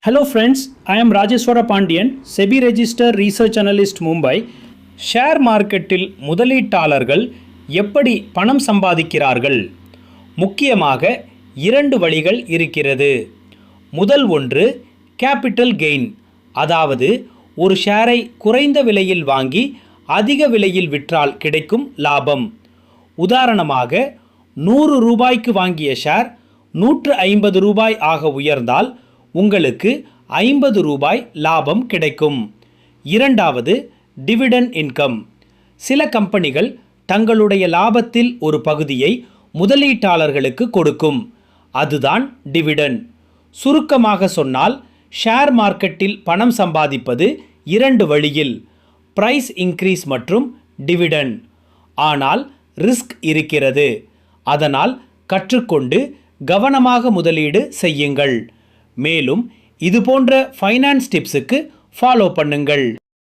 Hello friends, I am Rajeswara Pandian, SEBI Register Research Analyst Mumbai. Share மார்க்கெட்டில் முதலீட்டாளர்கள் எப்படி பணம் சம்பாதிக்கிறார்கள்? முக்கியமாக இரண்டு வழிகள் இருக்கிறது. முதல் ஒன்று கேபிட்டல் கெயின், அதாவது ஒரு ஷேரை குறைந்த விலையில் வாங்கி அதிக விலையில் விற்றால் கிடைக்கும் லாபம். உதாரணமாக 100 ரூபாய்க்கு வாங்கிய ஷேர் 150 ரூபாய் ஆக உயர்ந்தால் உங்களுக்கு 50 ரூபாய் லாபம் கிடைக்கும். இரண்டாவது டிவிடெண்ட் இன்கம். சில கம்பெனிகள் தங்களுடைய லாபத்தில் ஒரு பகுதியை முதலீட்டாளர்களுக்கு கொடுக்கும். அதுதான் டிவிடெண்ட். சுருக்கமாக சொன்னால் ஷேர் மார்க்கெட்டில் பணம் சம்பாதிப்பது இரண்டு வழியில், பிரைஸ் இன்க்ரீஸ் மற்றும் டிவிடெண்ட். ஆனால் ரிஸ்க் இருக்கிறது. அதனால் கற்றுக்கொண்டு கவனமாக முதலீடு செய்யுங்கள். மேலும் இது போன்ற ஃபைனான்ஸ் டிப்ஸுக்கு ஃபாலோ பண்ணுங்கள்.